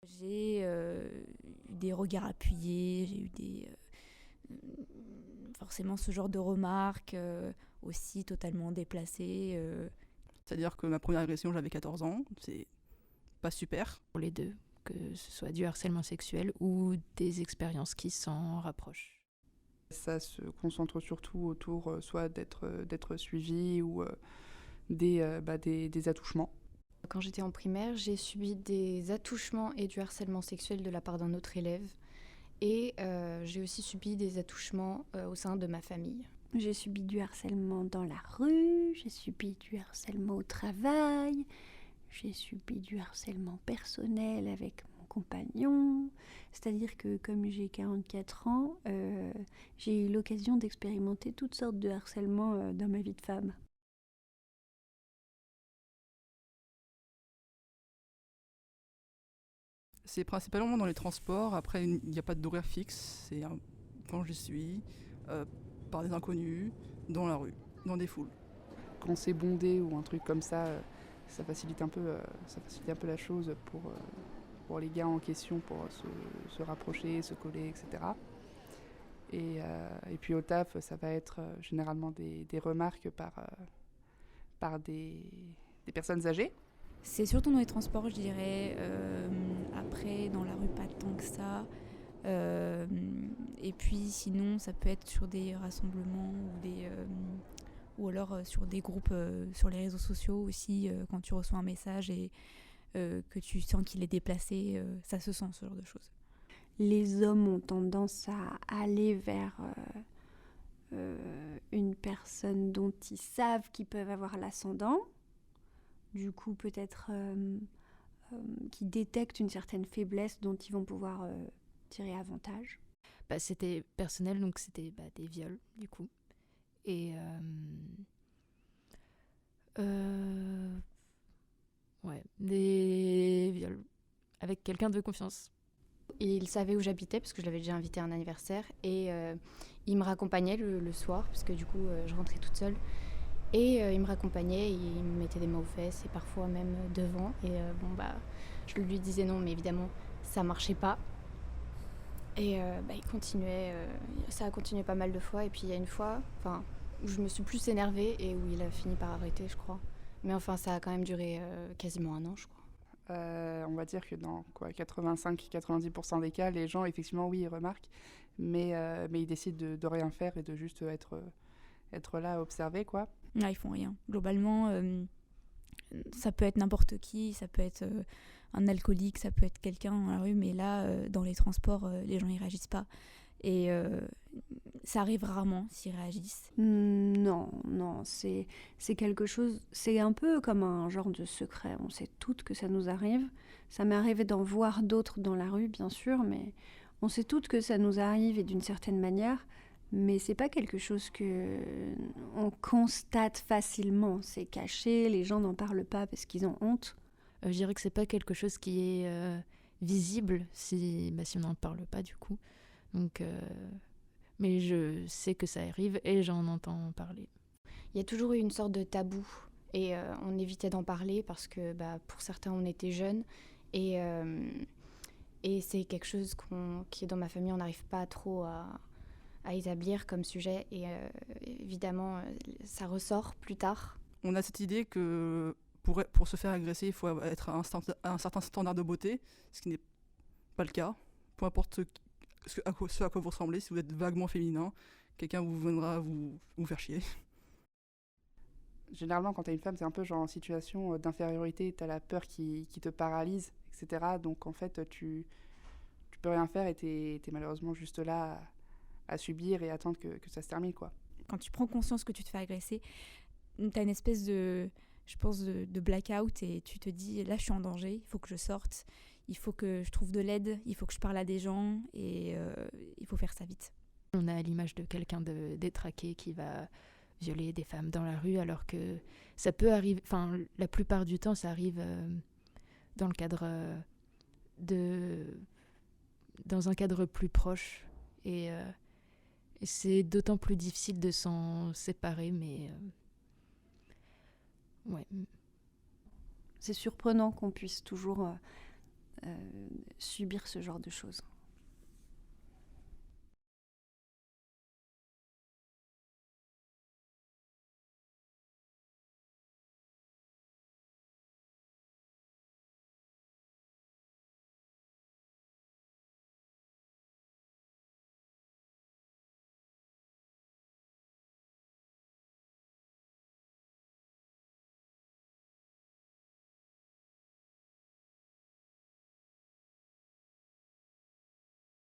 J'ai eu des regards appuyés, j'ai eu forcément ce genre de remarques aussi totalement déplacées. C'est-à-dire que ma première agression, j'avais 14 ans, c'est pas super. Pour les deux, que ce soit du harcèlement sexuel ou des expériences qui s'en rapprochent. Ça se concentre surtout autour soit d'être suivi ou des attouchements. Quand j'étais en primaire, j'ai subi des attouchements et du harcèlement sexuel de la part d'un autre élève. Et j'ai aussi subi des attouchements au sein de ma famille. J'ai subi du harcèlement dans la rue, j'ai subi du harcèlement au travail, j'ai subi du harcèlement personnel avec mon compagnon. C'est-à-dire que comme j'ai 44 ans, j'ai eu l'occasion d'expérimenter toutes sortes de harcèlements dans ma vie de femme. C'est principalement dans les transports. Après, il n'y a pas d'horaire fixe. C'est quand je suis, par des inconnus, dans la rue, dans des foules. Quand c'est bondé ou un truc comme ça facilite un peu la chose pour les gars en question, pour se rapprocher, se coller, etc. Et puis au taf, ça va être généralement des remarques par des personnes âgées. C'est surtout dans les transports, je dirais. Après, dans la rue, pas tant que ça. Et puis sinon, ça peut être sur des rassemblements ou alors sur des groupes sur les réseaux sociaux aussi, quand tu reçois un message et que tu sens qu'il est déplacé, ça se sent, ce genre de choses. Les hommes ont tendance à aller vers une personne dont ils savent qu'ils peuvent avoir l'ascendant. Du coup, peut-être qui détectent une certaine faiblesse dont ils vont pouvoir tirer avantage. C'était personnel, donc c'était des viols, du coup. Et des viols avec quelqu'un de confiance. Il savait où j'habitais parce que je l'avais déjà invité à un anniversaire. Et il me raccompagnait le soir parce que du coup, je rentrais toute seule. Et il me raccompagnait, il me mettait des mains aux fesses et parfois même devant. Et je lui disais non, mais évidemment, ça marchait pas. Et il continuait, ça a continué pas mal de fois. Et puis il y a une fois où je me suis plus énervée et où il a fini par arrêter, je crois. Mais enfin, ça a quand même duré quasiment un an, je crois. On va dire que dans 85-90% des cas, les gens, effectivement, oui, ils remarquent, mais ils décident de rien faire et de juste être là à observer, quoi. Ils font rien. Globalement, ça peut être n'importe qui, ça peut être un alcoolique, ça peut être quelqu'un dans la rue, mais là, dans les transports, les gens, ils réagissent pas. Et ça arrive rarement s'ils réagissent. Non, c'est quelque chose, c'est un peu comme un genre de secret. On sait toutes que ça nous arrive. Ça m'est arrivé d'en voir d'autres dans la rue, bien sûr, mais on sait toutes que ça nous arrive et d'une certaine manière. Mais c'est pas quelque chose que on constate facilement. C'est caché, les gens n'en parlent pas parce qu'ils ont honte. Je dirais que c'est pas quelque chose qui est visible si on n'en parle pas, du coup. Donc, mais je sais que ça arrive et j'en entends parler. Il y a toujours eu une sorte de tabou et on évitait d'en parler parce que pour certains on était jeunes et c'est quelque chose qui dans ma famille on n'arrive pas trop à établir comme sujet et évidemment ça ressort plus tard. On a cette idée que pour se faire agresser, il faut être à un certain standard de beauté, ce qui n'est pas le cas. Peu importe ce à quoi vous ressemblez, si vous êtes vaguement féminin, quelqu'un vous viendra vous faire chier. Généralement, quand t'es une femme, c'est un peu genre en situation d'infériorité, t'as la peur qui te paralyse, etc. Donc en fait, tu peux rien faire et t'es malheureusement juste là à subir et attendre que ça se termine, quoi. Quand tu prends conscience que tu te fais agresser, t'as une espèce de blackout et tu te dis, là je suis en danger, il faut que je sorte, il faut que je trouve de l'aide, il faut que je parle à des gens et il faut faire ça vite. On a l'image de quelqu'un de détraqué qui va violer des femmes dans la rue, alors que ça peut arriver, la plupart du temps ça arrive dans le cadre dans un cadre plus proche et c'est d'autant plus difficile de s'en séparer, mais ouais. C'est surprenant qu'on puisse toujours subir ce genre de choses.